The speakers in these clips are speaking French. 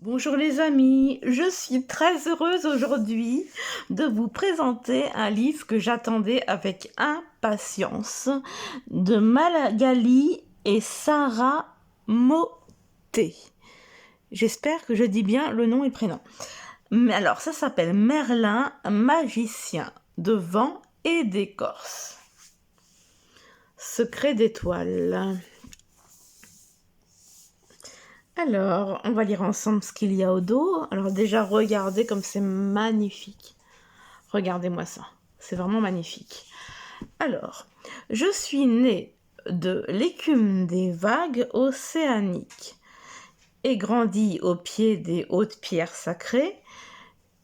Bonjour les amis, je suis très heureuse aujourd'hui de vous présenter un livre que j'attendais avec impatience de Magali et Sarah Motet. J'espère que je dis bien le nom et le prénom. Mais alors, ça s'appelle Merlin, magicien de vent et d'écorce. Secret d'étoiles. Alors, on va lire ensemble ce qu'il y a au dos. Alors déjà, regardez comme c'est magnifique. Regardez-moi ça. C'est vraiment magnifique. Alors, je suis née de l'écume des vagues océaniques et grandi au pied des hautes pierres sacrées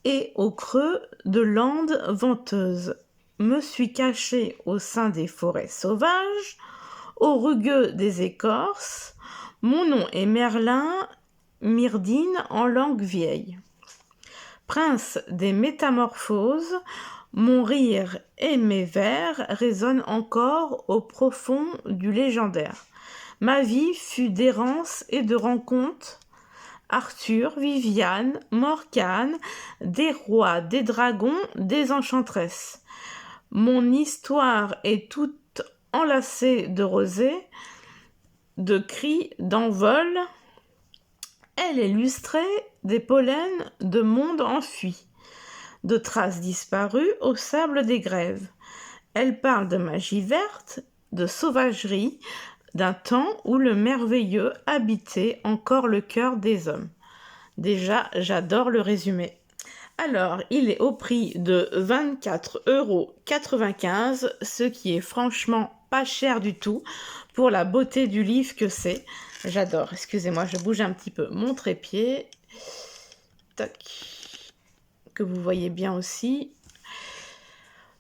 et au creux de landes venteuses. Me suis cachée au sein des forêts sauvages, au rugueux des écorces. Mon nom est Merlin, Myrdine en langue vieille. Prince des métamorphoses, mon rire et mes vers résonnent encore au profond du légendaire. Ma vie fut d'errance et de rencontres. Arthur, Viviane, Morgane, des rois, des dragons, des enchanteresses. Mon histoire est toute enlacée de rosée, de cris, d'envol. Elle est lustrée des pollens de mondes enfuis, de traces disparues au sable des grèves. Elle parle de magie verte, de sauvagerie, d'un temps où le merveilleux habitait encore le cœur des hommes. Déjà, j'adore le résumé. Alors, il est au prix de 24,95 €, ce qui est franchement pas cher du tout pour la beauté du livre que c'est. J'adore. Excusez-moi, je bouge un petit peu mon trépied. Tac. Que vous voyez bien aussi.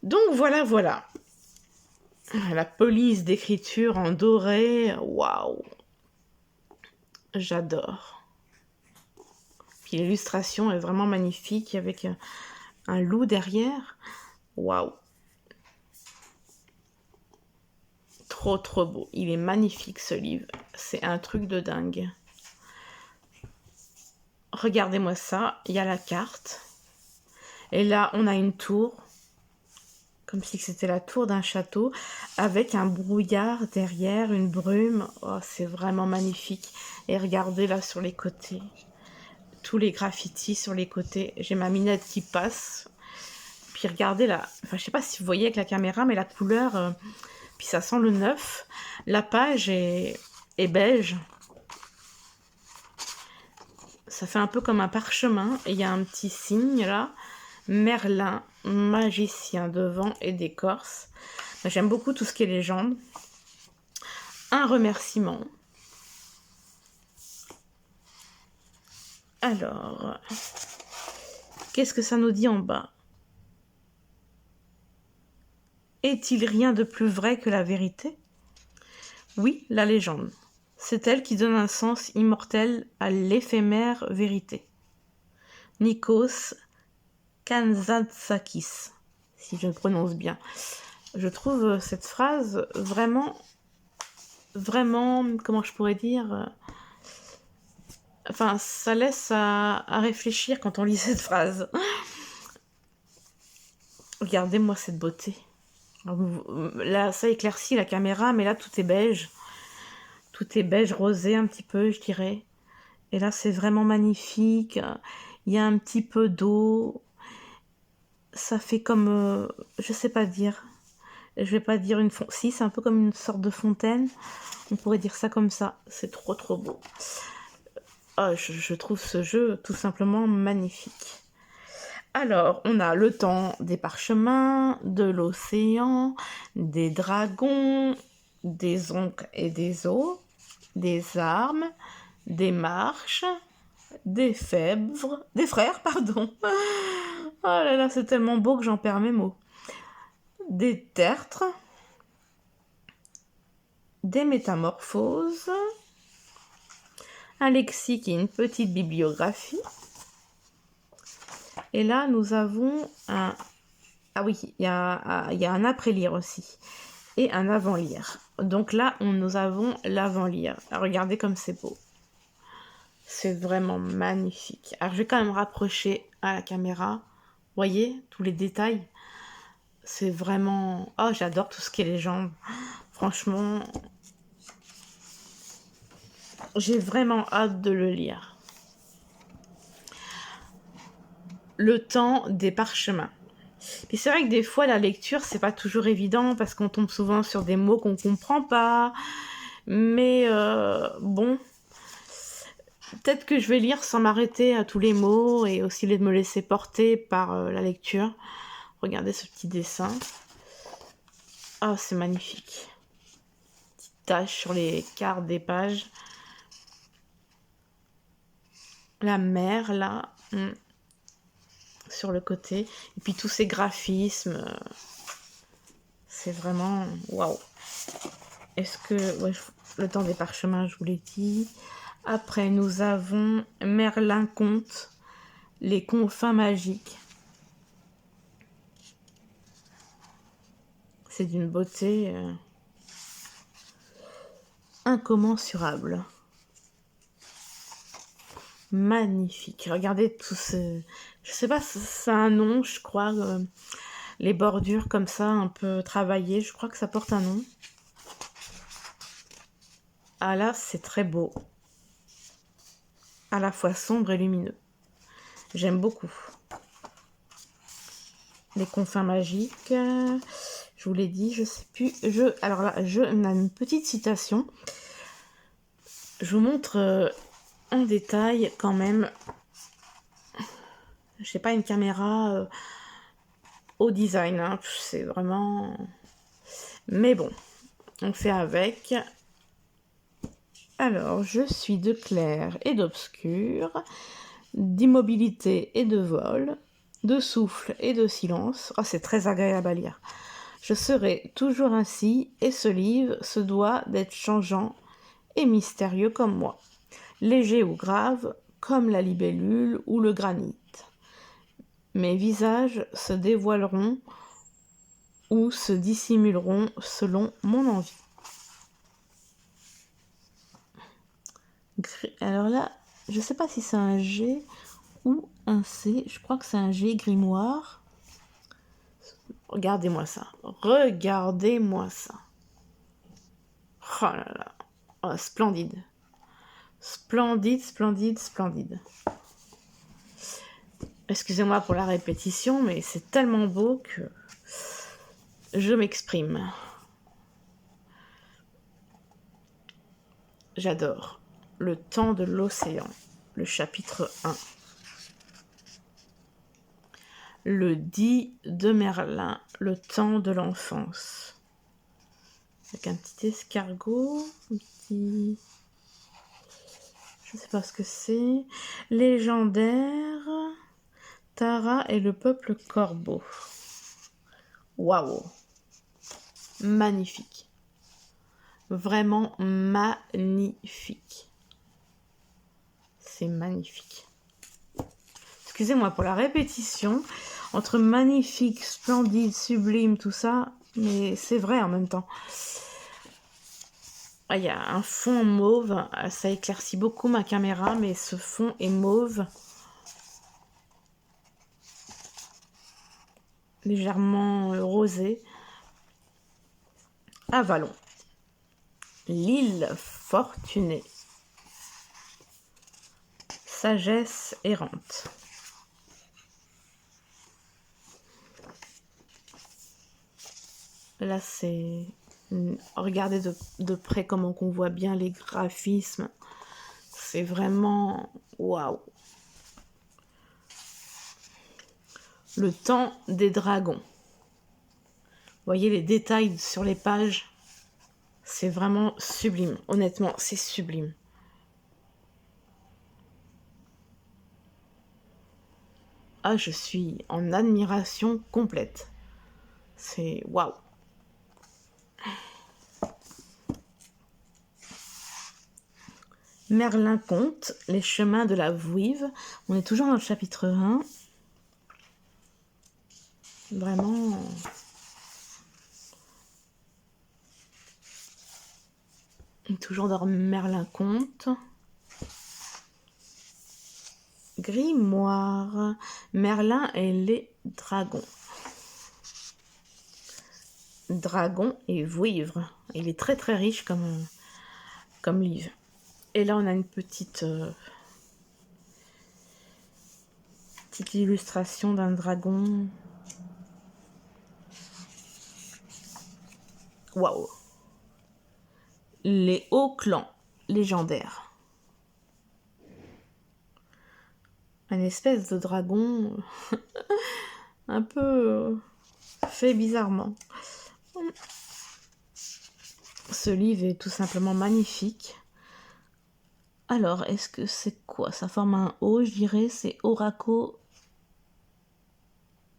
Donc voilà. La police d'écriture en doré. Waouh. J'adore. Puis l'illustration est vraiment magnifique avec un loup derrière. Waouh. Trop beau. Il est magnifique ce livre. C'est un truc de dingue. Regardez-moi ça. Il y a la carte. Et là, on a une tour. Comme si c'était la tour d'un château. Avec un brouillard derrière, une brume. Oh, c'est vraiment magnifique. Et regardez là sur les côtés. Tous les graffitis sur les côtés. J'ai ma minette qui passe. Puis regardez là. Enfin, je sais pas si vous voyez avec la caméra, mais la couleur... Puis ça sent le neuf. La page est beige. Ça fait un peu comme un parchemin. Et il y a un petit signe là. Merlin, magicien de vent et d'écorce. J'aime beaucoup tout ce qui est légende. Un remerciement. Alors, qu'est-ce que ça nous dit en bas ? Est-il rien de plus vrai que la vérité ? Oui, la légende. C'est elle qui donne un sens immortel à l'éphémère vérité. Nikos Kazantzakis, si je le prononce bien. Je trouve cette phrase vraiment, comment je pourrais dire... Enfin, ça laisse à réfléchir quand on lit cette phrase. Regardez-moi cette beauté. Là, ça éclaircit la caméra, mais là, tout est beige. Tout est beige rosé un petit peu, je dirais. Et là, c'est vraiment magnifique. Il y a un petit peu d'eau. Ça fait comme... je sais pas dire. Je vais pas dire une... Si, c'est un peu comme une sorte de fontaine. On pourrait dire ça comme ça. C'est trop beau. Oh, je trouve ce jeu tout simplement magnifique. Alors, on a le temps des parchemins, de l'océan, des dragons, des oncles et des os, des armes, des marches, des frères, pardon. Oh là là, c'est tellement beau que j'en perds mes mots. Des tertres, des métamorphoses, un lexique et une petite bibliographie. Et là, nous avons un... Ah oui, il y a un après-lire aussi. Et un avant-lire. Donc là, nous avons l'avant-lire. Regardez comme c'est beau. C'est vraiment magnifique. Alors, je vais quand même rapprocher à la caméra. Vous voyez, tous les détails. C'est vraiment... Oh, j'adore tout ce qui est légende. Franchement, j'ai vraiment hâte de le lire. Le temps des parchemins. Puis c'est vrai que des fois, la lecture, c'est pas toujours évident parce qu'on tombe souvent sur des mots qu'on comprend pas. Mais bon, peut-être que je vais lire sans m'arrêter à tous les mots et aussi me laisser porter par la lecture. Regardez ce petit dessin. Ah, c'est magnifique. Petite tache sur les cartes des pages. La mer, là, sur le côté. Et puis tous ces graphismes. C'est vraiment... Waouh. Est-ce que... Ouais, le temps des parchemins, je vous l'ai dit. Après, nous avons Merlin Conte, les confins magiques. C'est d'une beauté incommensurable. Magnifique. Regardez tout ce... Je sais pas si c'est un nom, je crois. Les bordures comme ça, un peu travaillées. Je crois que ça porte un nom. Ah là, c'est très beau. À la fois sombre et lumineux. J'aime beaucoup. Les confins magiques. Je vous l'ai dit, je sais plus. Alors là, on a une petite citation. Je vous montre en détail quand même. Je sais pas, une caméra au design. Hein. C'est vraiment... Mais bon, on fait avec. Alors, je suis de clair et d'obscur, d'immobilité et de vol, de souffle et de silence. Oh, c'est très agréable à lire. Je serai toujours ainsi, et ce livre se doit d'être changeant et mystérieux comme moi, léger ou grave, comme la libellule ou le granit. Mes visages se dévoileront ou se dissimuleront selon mon envie. Alors là, je ne sais pas si c'est un G ou un C. Je crois que c'est un G grimoire. Regardez-moi ça. Regardez-moi ça. Oh là là. Oh, splendide. Splendide, splendide, splendide. Excusez-moi pour la répétition, mais c'est tellement beau que je m'exprime. J'adore. Le temps de l'océan. Le chapitre 1. Le dit de Merlin, le temps de l'enfance. Avec un petit escargot, un petit... Je ne sais pas ce que c'est. Légendaire, Tara et le peuple corbeau. Waouh! Magnifique. Vraiment magnifique. C'est magnifique. Excusez-moi pour la répétition. Entre magnifique, splendide, sublime, tout ça, mais c'est vrai en même temps. Ah, il y a un fond mauve, ça éclaircit beaucoup ma caméra, mais ce fond est mauve. Légèrement rosé. Avalon. L'île fortunée. Sagesse errante. Là, c'est... Regardez de près comment on voit bien les graphismes. C'est vraiment... Waouh! Le temps des dragons. Vous voyez les détails sur les pages? C'est vraiment sublime. Honnêtement, c'est sublime. Ah, je suis en admiration complète. C'est waouh! Merlin Conte, les chemins de la Vouive. On est toujours dans le chapitre 1. Vraiment... Toujours dans Merlin Conte. Grimoire, Merlin et les dragons. Dragon et vouivre. Il est très très riche comme livre. Et là on a une petite illustration d'un dragon. Waouh! Les hauts clans légendaires. Un espèce de dragon un peu fait bizarrement. Ce livre est tout simplement magnifique. Alors, est-ce que c'est quoi? Ça forme un O, je dirais, c'est Oraco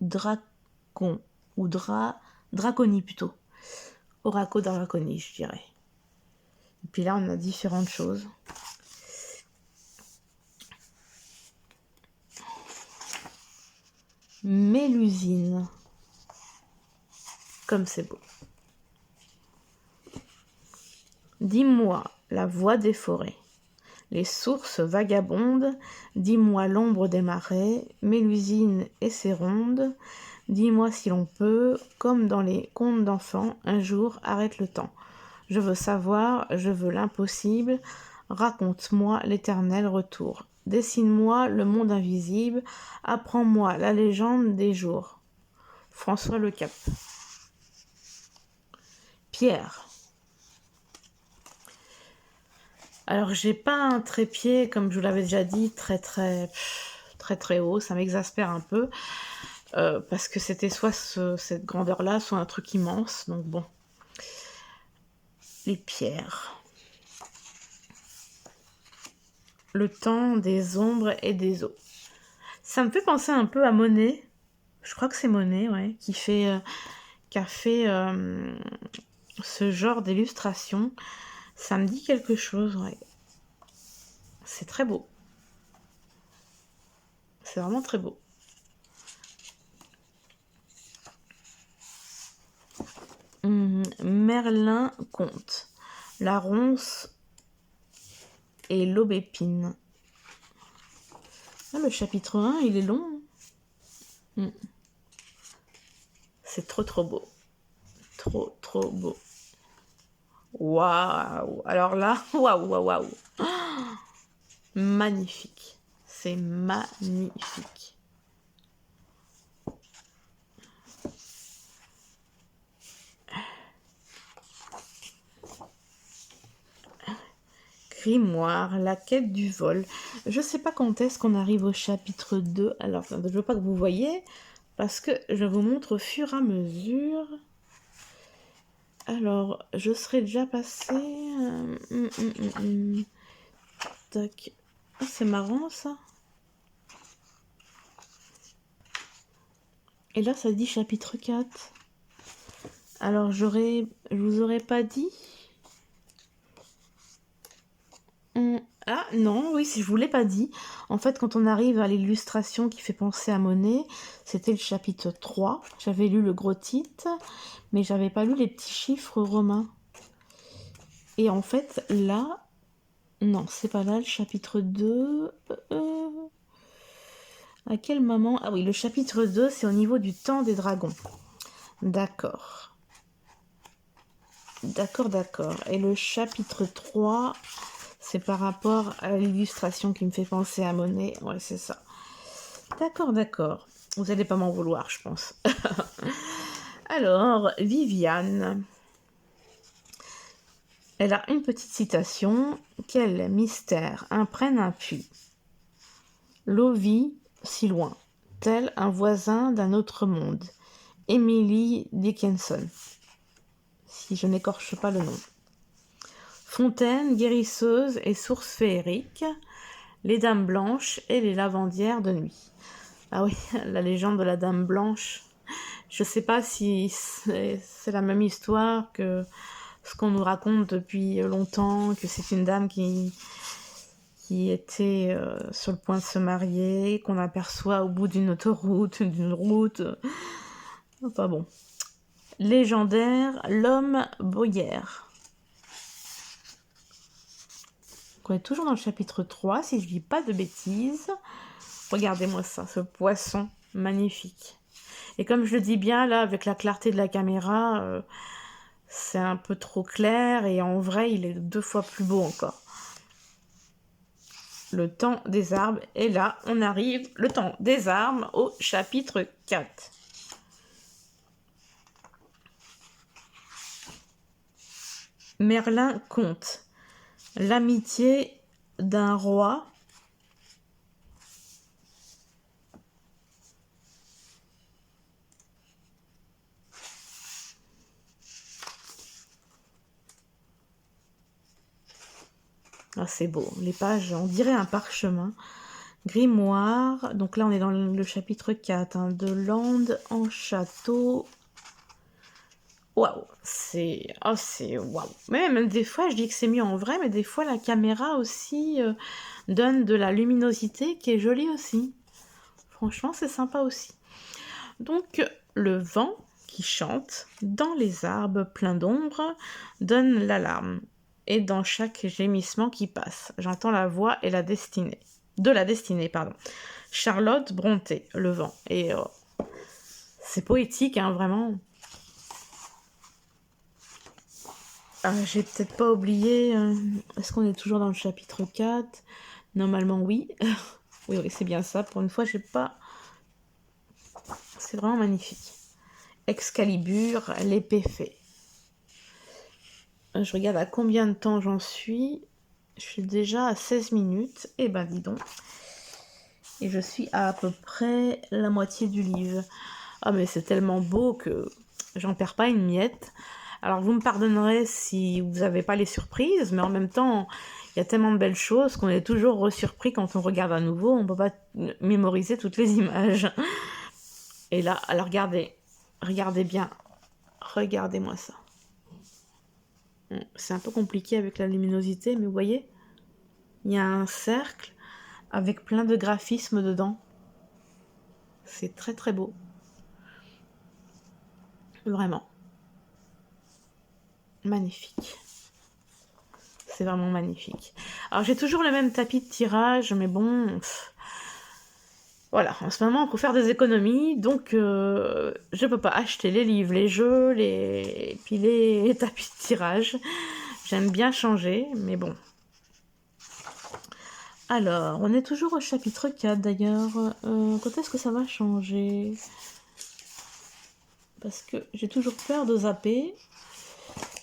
Dracon ou Draconie plutôt. Oraco Draconie, je dirais. Et puis là, on a différentes choses. Mélusine. Comme c'est beau. Dis-moi la voix des forêts, les sources vagabondes, dis-moi l'ombre des marais, Mélusine et ses rondes, dis-moi si l'on peut, comme dans les contes d'enfants, un jour arrête le temps. Je veux savoir, je veux l'impossible, raconte-moi l'éternel retour. Dessine-moi le monde invisible, apprends-moi la légende des jours. François Le Cap. Pierre. Alors, j'ai pas un trépied, comme je vous l'avais déjà dit, très haut. Ça m'exaspère un peu. Parce que c'était soit cette grandeur-là, soit un truc immense. Donc bon. Les pierres. Le temps des ombres et des eaux. Ça me fait penser un peu à Monet. Je crois que c'est Monet, ouais, qui a fait ce genre d'illustration. Ça me dit quelque chose, ouais. C'est très beau. C'est vraiment très beau. Merlin conte. La ronce et l'aubépine. Ah, le chapitre 1, il est long. C'est trop beau. Trop beau. Waouh! Alors là, waouh! Magnifique. C'est magnifique. Grimoire, la quête du vol. Je sais pas quand est-ce qu'on arrive au chapitre 2. Alors, je veux pas que vous voyez, parce que je vous montre au fur et à mesure. Alors, je serais déjà passée... Tac. Ah, c'est marrant, ça. Et là, ça dit chapitre 4. Alors, je vous aurais pas dit... Ah non, oui, si je vous l'ai pas dit. En fait, quand on arrive à l'illustration qui fait penser à Monet, c'était le chapitre 3. J'avais lu le gros titre, mais j'avais pas lu les petits chiffres romains. Et en fait, là... Non, c'est pas là, le chapitre 2... À quel moment... Ah oui, le chapitre 2, c'est au niveau du temps des dragons. D'accord. D'accord. Et le chapitre 3... c'est par rapport à l'illustration qui me fait penser à Monet. Ouais, c'est ça. D'accord. Vous n'allez pas m'en vouloir, je pense. Alors, Viviane. Elle a une petite citation. Quel mystère imprègne un puits. L'eau vit si loin, tel un voisin d'un autre monde. Emily Dickinson. Si je n'écorche pas le nom. Fontaine guérisseuse et source féerique, les dames blanches et les lavandières de nuit. Ah oui, la légende de la dame blanche. Je sais pas si c'est la même histoire que ce qu'on nous raconte depuis longtemps, que c'est une dame qui était sur le point de se marier, qu'on aperçoit au bout d'une autoroute, d'une route. Enfin bon. Légendaire, l'homme boyère. Donc on est toujours dans le chapitre 3, si je dis pas de bêtises. Regardez-moi ça, ce poisson magnifique. Et comme je le dis bien là, avec la clarté de la caméra, c'est un peu trop clair et en vrai, il est 2 fois plus beau encore. Le temps des arbres. Et là, on arrive, le temps des arbres, au chapitre 4. Merlin conte l'amitié d'un roi Ah, c'est beau, les pages, on dirait un parchemin. Grimoire, donc là on est dans le chapitre 4, hein, de Land en château. Waouh, c'est... Oh, c'est waouh. Même des fois, je dis que c'est mieux en vrai, mais des fois la caméra aussi donne de la luminosité qui est jolie aussi. Franchement, c'est sympa aussi. Donc, le vent qui chante dans les arbres pleins d'ombre donne l'alarme. Et dans chaque gémissement qui passe, j'entends la voix et la destinée. De la destinée, pardon. Charlotte Brontë, le vent. Et c'est poétique, hein, vraiment. J'ai peut-être pas oublié... Est-ce qu'on est toujours dans le chapitre 4? Normalement, oui. Oui, c'est bien ça. Pour une fois, j'ai pas... C'est vraiment magnifique. Excalibur, l'épée fée. Je regarde à combien de temps j'en suis. Je suis déjà à 16 minutes. Eh ben, dis donc. Et je suis à peu près la moitié du livre. Ah, mais c'est tellement beau que j'en perds pas une miette. Alors, vous me pardonnerez si vous n'avez pas les surprises, mais en même temps, il y a tellement de belles choses qu'on est toujours resurpris quand on regarde à nouveau. On ne peut pas mémoriser toutes les images. Et là, alors regardez bien. Regardez-moi ça. C'est un peu compliqué avec la luminosité, mais vous voyez, il y a un cercle avec plein de graphismes dedans. C'est très très beau. Vraiment. Magnifique. C'est vraiment magnifique. Alors j'ai toujours le même tapis de tirage, mais bon... Voilà, en ce moment, il faut faire des économies, donc je peux pas acheter les livres, les jeux, puis les tapis de tirage. J'aime bien changer, mais bon. Alors, on est toujours au chapitre 4 d'ailleurs. Quand est-ce que ça va changer? Parce que j'ai toujours peur de zapper.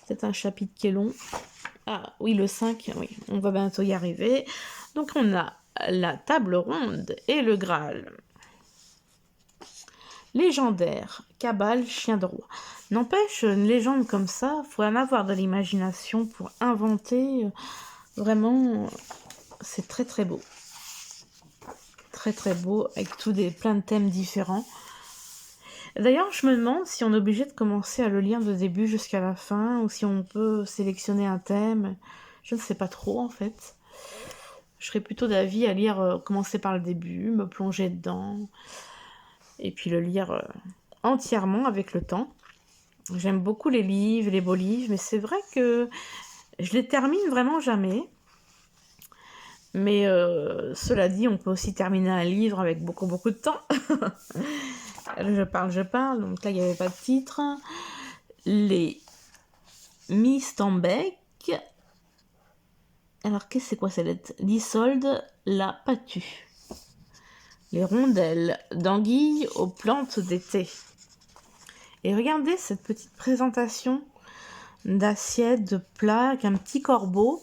C'est un chapitre qui est long. Ah oui, le 5, oui, on va bientôt y arriver. Donc on a la table ronde et le Graal. Légendaire, cabale, chien de roi. N'empêche, une légende comme ça, il faut en avoir de l'imagination pour inventer. Vraiment, c'est très très beau. Très très beau, avec plein de thèmes différents. D'ailleurs, je me demande si on est obligé de commencer à le lire de début jusqu'à la fin, ou si on peut sélectionner un thème. Je ne sais pas trop, en fait. Je serais plutôt d'avis à lire, commencer par le début, me plonger dedans, et puis le lire entièrement avec le temps. J'aime beaucoup les livres, les beaux livres, mais c'est vrai que je les termine vraiment jamais. Mais cela dit, on peut aussi terminer un livre avec beaucoup beaucoup de temps. Je parle. Donc là, il n'y avait pas de titre. Les Mistambec. Alors, qu'est-ce que c'est quoi cette lettre? L'Isolde la Patue. Les rondelles d'anguilles aux plantes d'été. Et regardez cette petite présentation d'assiettes, de plats, avec un petit corbeau,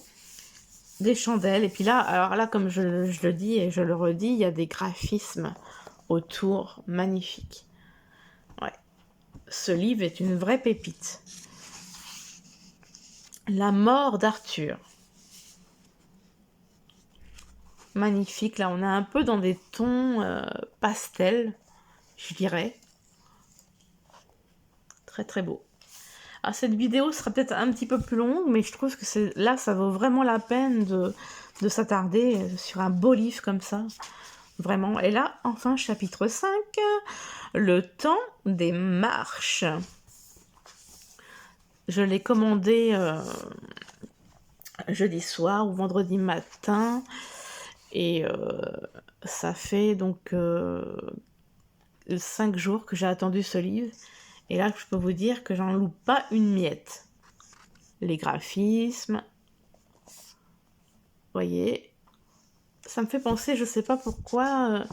des chandelles. Et puis là, alors là, comme je le dis et je le redis, il y a des graphismes autour magnifiques. Ouais. Ce livre est une vraie pépite. La mort d'Arthur. Magnifique. Là, on est un peu dans des tons pastels, je dirais. Très, très beau. Alors, cette vidéo sera peut-être un petit peu plus longue, mais je trouve que là, ça vaut vraiment la peine de s'attarder sur un beau livre comme ça. Vraiment. Et là, enfin, chapitre 5, le temps des marches. Je l'ai commandé jeudi soir ou vendredi matin. Et ça fait donc 5 jours que j'ai attendu ce livre. Et là, je peux vous dire que j'en loupe pas une miette. Les graphismes, vous voyez, ça me fait penser, je sais pas pourquoi,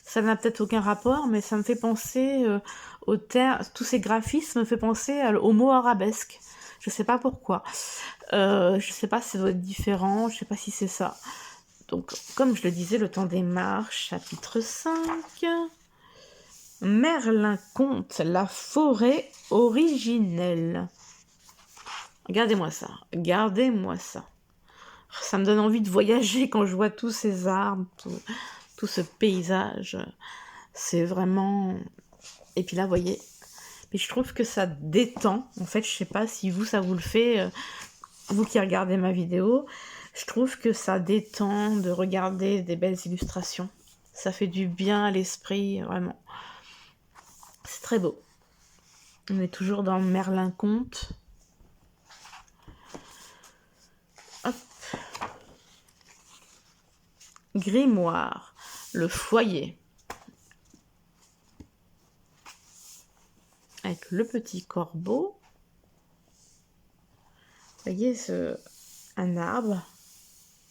ça n'a peut-être aucun rapport, mais ça me fait penser au terme, tous ces graphismes me fait penser au mot arabesque. Je sais pas pourquoi. Je sais pas si ça doit être différent, je sais pas si c'est ça. Donc, comme je le disais, le temps démarre, chapitre 5. Merlin conte la forêt originelle. Regardez-moi ça, regardez-moi ça. Ça me donne envie de voyager quand je vois tous ces arbres, tout ce paysage. C'est vraiment... Et puis là, vous voyez, mais je trouve que ça détend. En fait, je sais pas si vous, ça vous le fait, vous qui regardez ma vidéo. Je trouve que ça détend de regarder des belles illustrations. Ça fait du bien à l'esprit, vraiment. C'est très beau. On est toujours dans Merlin conte. Hop. Grimoire, le foyer. Avec le petit corbeau. Vous voyez, un arbre,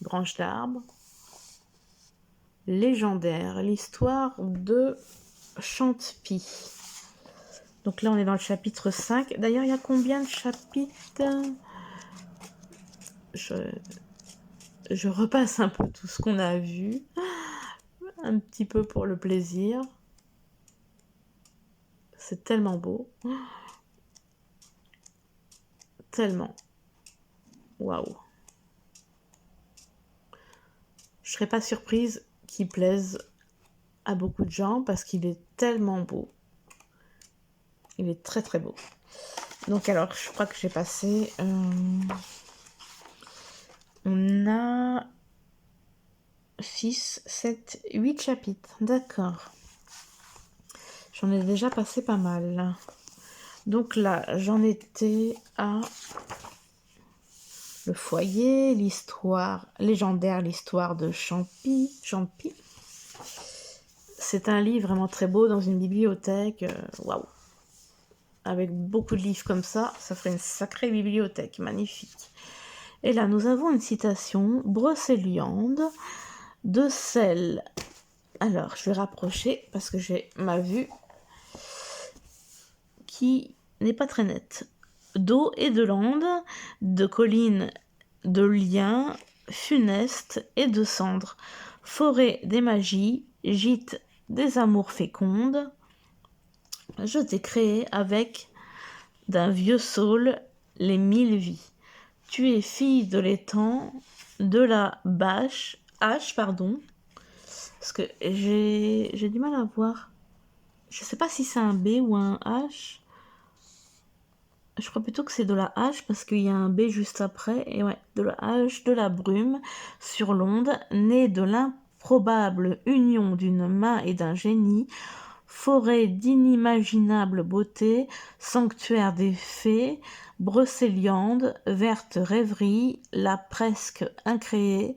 branche d'arbre. Légendaire, l'histoire de Chantepie. Donc là, on est dans le chapitre 5. D'ailleurs, il y a combien de chapitres? Je repasse un peu tout ce qu'on a vu. Un petit peu pour le plaisir. C'est tellement beau. Tellement. Waouh. Je serais pas surprise qu'il plaise à beaucoup de gens parce qu'il est tellement beau. Il est très très beau. Donc alors, je crois que j'ai passé... on a 6, 7, 8 chapitres. D'accord. J'en ai déjà passé pas mal. Donc là, j'en étais à le foyer, l'histoire légendaire, l'histoire de Chantepie. C'est un livre vraiment très beau dans une bibliothèque. Waouh. Avec beaucoup de livres comme ça ferait une sacrée bibliothèque. Magnifique. Et là, nous avons une citation Brocéliande de Selle. Alors, je vais rapprocher parce que j'ai ma vue qui n'est pas très nette. D'eau et de landes, de collines, de liens funestes et de cendres, forêt des magies, gîte des amours fécondes, je t'ai créé avec d'un vieux saule les 1000 vies. Tu es fille de l'étang, de la hache, pardon, parce que j'ai du mal à voir. Je sais pas si c'est un B ou un H. Je crois plutôt que c'est de la hache parce qu'il y a un B juste après. Et ouais, de la hache, de la brume sur l'onde, née de l'improbable union d'une main et d'un génie, forêt d'inimaginable beauté, sanctuaire des fées, Brocéliande, verte rêverie, la presque incréée,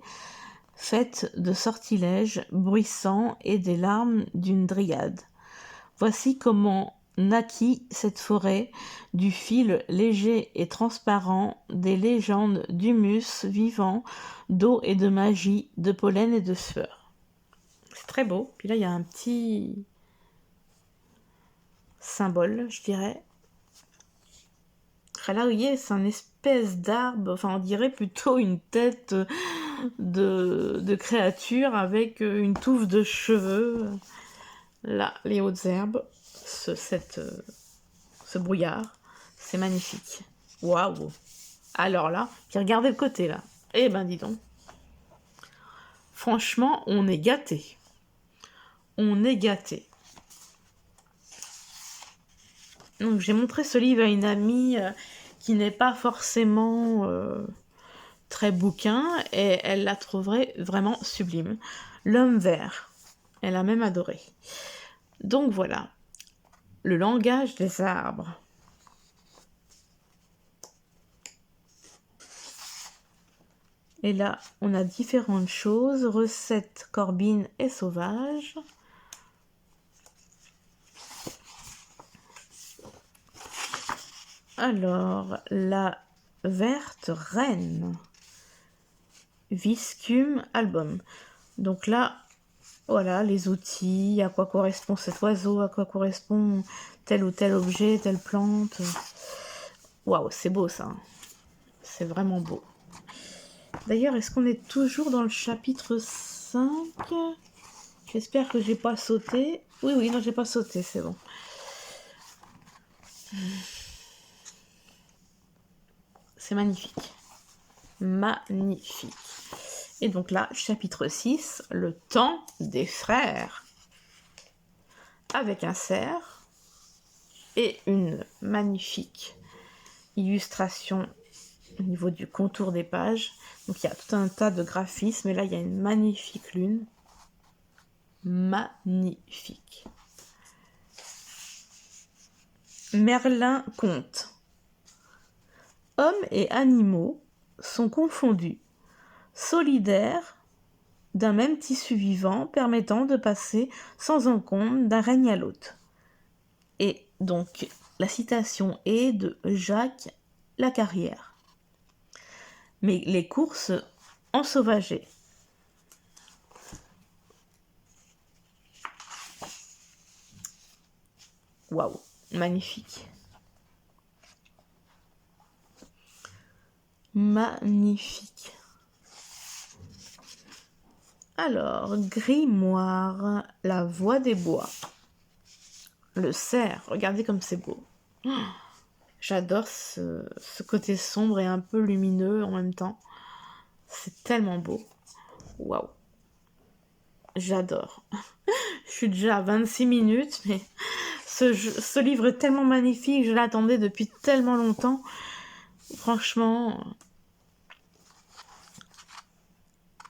faite de sortilèges bruissants et des larmes d'une dryade. Voici comment naquit cette forêt du fil léger et transparent des légendes d'humus vivant, d'eau et de magie, de pollen et de sueur. C'est très beau. Puis là, il y a un petit symbole, je dirais. Là, vous voyez, c'est un espèce d'arbre, enfin, on dirait plutôt une tête de créature avec une touffe de cheveux. Là, les hautes herbes, ce brouillard, c'est magnifique. Waouh! Alors là, puis regardez le côté là. Eh ben dis donc. Franchement, on est gâté. On est gâté. Donc j'ai montré ce livre à une amie qui n'est pas forcément très bouquin et elle la trouverait vraiment sublime. L'homme vert. Elle a même adoré. Donc voilà. Le langage des arbres. Et là, on a différentes choses. Recettes Corbine et Sauvage. Alors, la verte reine. Viscum album. Donc là, voilà, les outils, à quoi correspond cet oiseau, à quoi correspond tel ou tel objet, telle plante. Waouh, c'est beau ça. C'est vraiment beau. D'ailleurs, est-ce qu'on est toujours dans le chapitre 5? J'espère que j'ai pas sauté. Oui, non, j'ai pas sauté, c'est bon. C'est magnifique. Magnifique. Et donc là, chapitre 6, le temps des frères. Avec un cerf et une magnifique illustration au niveau du contour des pages. Donc il y a tout un tas de graphismes et là il y a une magnifique lune. Magnifique. Merlin conte. Hommes et animaux sont confondus, solidaires d'un même tissu vivant permettant de passer sans encombre d'un règne à l'autre. Et donc la citation est de Jacques Lacarrière. Mais les courses ensauvagées. Waouh, magnifique. Magnifique. Alors, grimoire, la voix des bois. Le cerf, regardez comme c'est beau. J'adore ce côté sombre et un peu lumineux en même temps. C'est tellement beau. Waouh. J'adore. Je suis déjà à 26 minutes, mais ce livre est tellement magnifique. Je l'attendais depuis tellement longtemps. Franchement,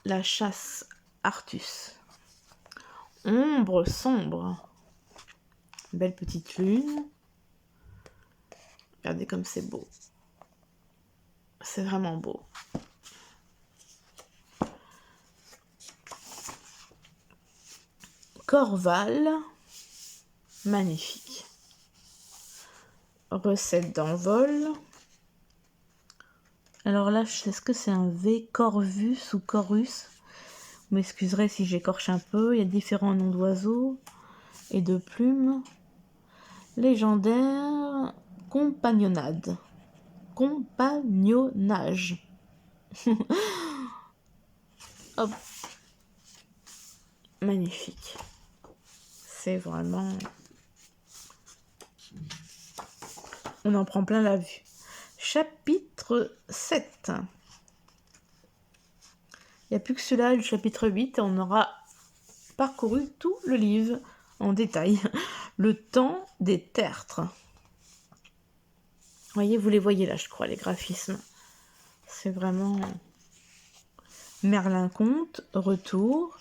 la chasse Artus. Ombre sombre. Belle petite lune. Regardez comme c'est beau. C'est vraiment beau. Corval. Magnifique. Recette d'envol. Alors là, est-ce que c'est un V Corvus ou Corus? Vous m'excuserez si j'écorche un peu. Il y a différents noms d'oiseaux et de plumes. Légendaire. Compagnonnade. Compagnonnage. Hop. Magnifique. C'est vraiment... On en prend plein la vue. Chapitre 7. Il n'y a plus que celui-là, le chapitre 8. On aura parcouru tout le livre en détail. Le temps des tertres. Voyez, vous les voyez là, je crois, les graphismes. C'est vraiment... Merlin conte, retour.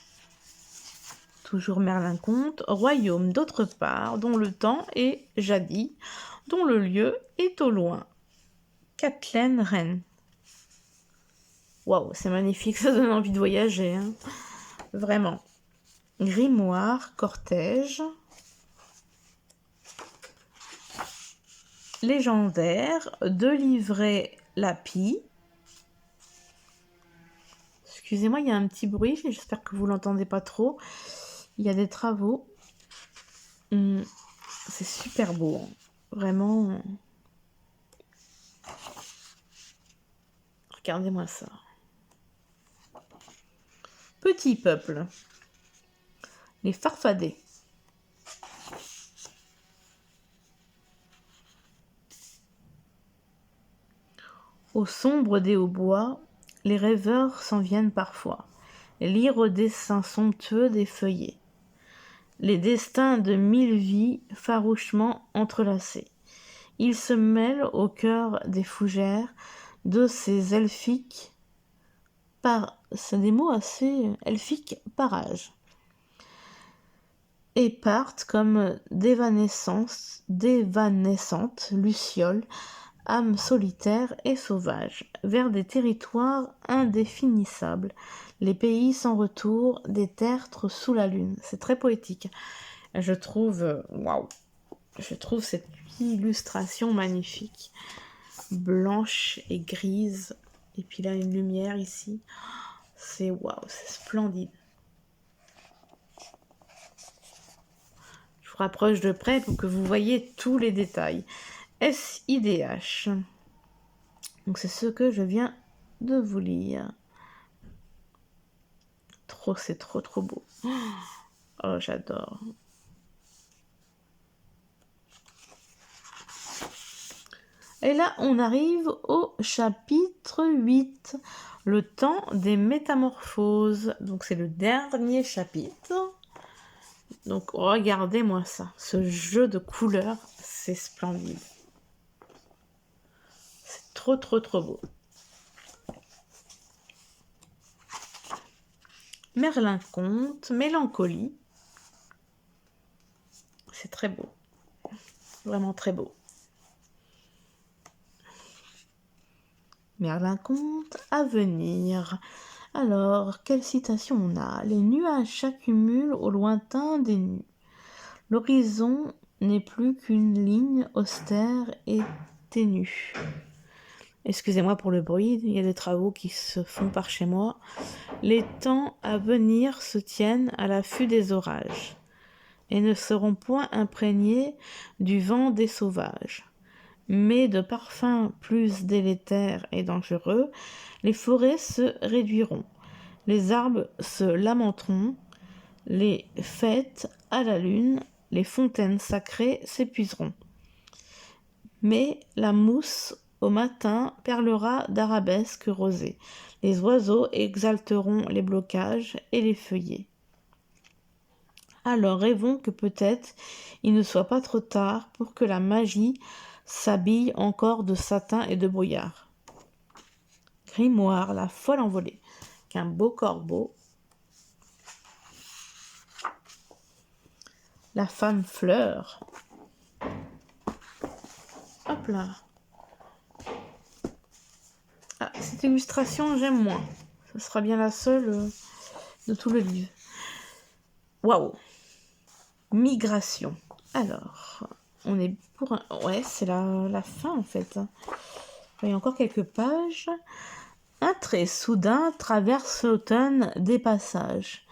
Toujours Merlin conte. Royaume d'autre part, dont le temps est jadis, dont le lieu est au loin. Kathleen Reine. Waouh, c'est magnifique, ça donne envie de voyager. Hein. Vraiment. Grimoire, cortège. Légendaire, 2 livrets Lapi. Excusez-moi, il y a un petit bruit, j'espère que vous l'entendez pas trop. Il y a des travaux. C'est super beau. Hein. Vraiment. Regardez-moi ça. Petit peuple. Les farfadets. Au sombre des hauts-bois, les rêveurs s'en viennent parfois, lire aux dessins somptueux des feuillets. Les destins de 1000 vies farouchement entrelacés. Ils se mêlent au cœur des fougères de ces elfiques c'est des mots assez elfiques parages. Et partent comme d'évanescentes lucioles âme solitaire et sauvage, vers des territoires indéfinissables, les pays sans retour, des tertres sous la lune. C'est très poétique. Je trouve, waouh, je trouve cette illustration magnifique, blanche et grise, et puis là une lumière ici. C'est waouh, c'est splendide. Je vous rapproche de près pour que vous voyez tous les détails. SIDH. Donc c'est ce que je viens de vous lire. C'est trop beau. Oh, j'adore. Et là, on arrive au chapitre 8, le temps des métamorphoses. Donc c'est le dernier chapitre. Donc regardez-moi ça, ce jeu de couleurs, c'est splendide. C'est trop beau. Merlin conte, mélancolie. C'est très beau. Vraiment très beau. Merlin conte, avenir. Alors, quelle citation on a? Les nuages s'accumulent au lointain des nues. L'horizon n'est plus qu'une ligne austère et ténue. Excusez-moi pour le bruit, il y a des travaux qui se font par chez moi. Les temps à venir se tiennent à l'affût des orages et ne seront point imprégnés du vent des sauvages. Mais de parfums plus délétères et dangereux, les forêts se réduiront, les arbres se lamenteront, les fêtes à la lune, les fontaines sacrées s'épuiseront. Mais la mousse au matin perlera d'arabesques rosées. Les oiseaux exalteront les blocages et les feuillets. Alors rêvons que peut-être il ne soit pas trop tard pour que la magie s'habille encore de satin et de brouillard. Grimoire, la folle envolée, qu'un beau corbeau. La femme fleur. Hop là. Ah, cette illustration, j'aime moins. Ce sera bien la seule de tout le livre. Waouh. Migration. Alors, on est pour un... Ouais, c'est la fin en fait. Il y a encore quelques pages. Un trait soudain traverse l'automne des passages.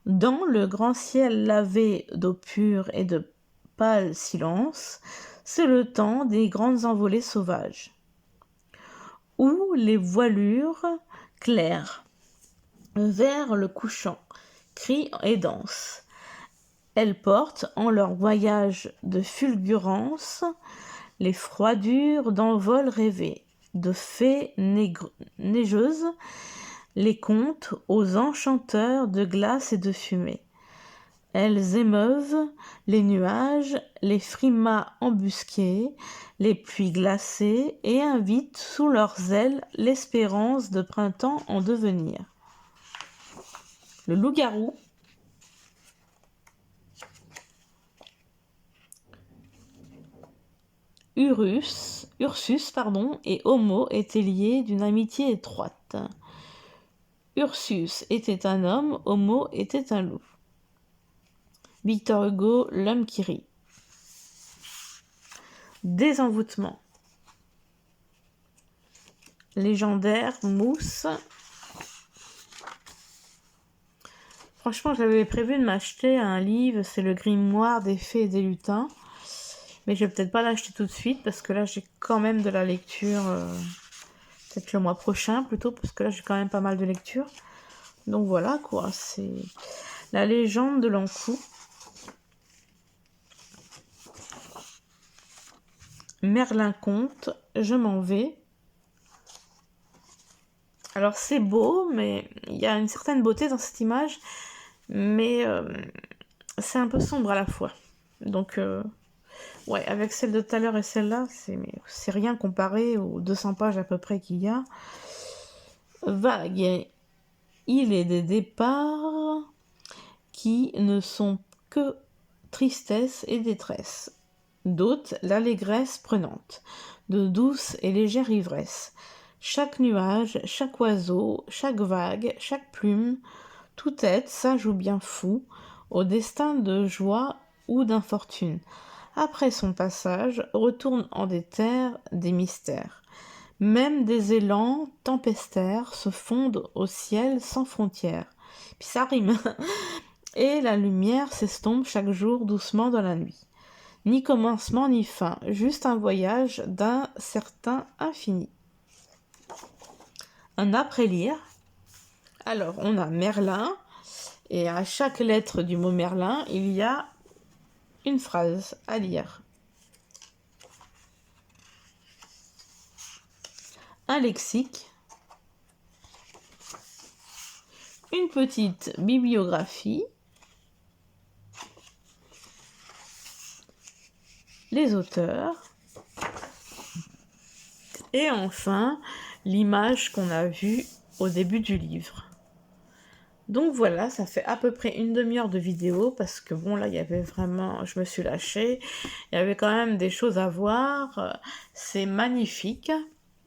Dans le grand ciel lavé d'eau pure et de pâle silence, c'est le temps des grandes envolées sauvages, où les voilures claires vers le couchant crient et dansent. Elles portent en leur voyage de fulgurance les froidures d'envol rêvés, de fées neigeuses, les contes aux enchanteurs de glace et de fumée. Elles émeuvent les nuages, les frimas embusqués, les pluies glacées et invitent sous leurs ailes l'espérance de printemps en devenir. Le loup-garou. Ursus et Homo étaient liés d'une amitié étroite. Ursus était un homme, Homo était un loup. Victor Hugo, L'homme qui rit. Désenvoûtement. Légendaire, Mousse. Franchement, j'avais prévu de m'acheter un livre, c'est le grimoire des fées et des lutins. Mais je vais peut-être pas l'acheter tout de suite parce que là, j'ai quand même de la lecture. Peut-être le mois prochain plutôt, parce que là, j'ai quand même pas mal de lecture. Donc voilà quoi, c'est la légende de l'Ankou. Merlin conte, je m'en vais. Alors c'est beau, mais il y a une certaine beauté dans cette image, mais c'est un peu sombre à la fois. Donc ouais, avec celle de tout à l'heure et celle-là, c'est rien comparé aux 200 pages à peu près qu'il y a. Vague, il est des départs qui ne sont que tristesse et détresse. d'autres l'allégresse prenante, de douce et légère ivresse. Chaque nuage, chaque oiseau, chaque vague, chaque plume, tout être, sage ou bien fou, au destin de joie ou d'infortune, après son passage, retourne en des terres des mystères. Même des élans tempestaires se fondent au ciel sans frontières. Puis ça rime. Et la lumière s'estompe chaque jour doucement dans la nuit. Ni commencement ni fin, juste un voyage d'un certain infini. Un après-lire. Alors, on a Merlin, et à chaque lettre du mot Merlin, il y a une phrase à lire. Un lexique. Une petite bibliographie. Les auteurs. Et enfin, l'image qu'on a vue au début du livre. Donc voilà, ça fait à peu près une demi-heure de vidéo parce que bon là il y avait vraiment, je me suis lâchée, il y avait quand même des choses à voir, c'est magnifique,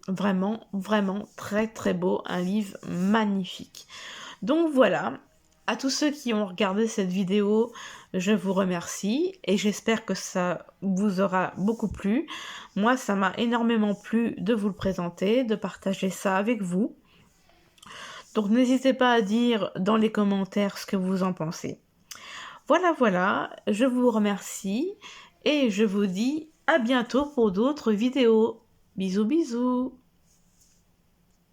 vraiment, vraiment très très beau, un livre magnifique. Donc voilà, à tous ceux qui ont regardé cette vidéo, je vous remercie et j'espère que ça vous aura beaucoup plu. Moi ça m'a énormément plu de vous le présenter, de partager ça avec vous. Donc n'hésitez pas à dire dans les commentaires ce que vous en pensez. Voilà, je vous remercie et je vous dis à bientôt pour d'autres vidéos. Bisous bisous.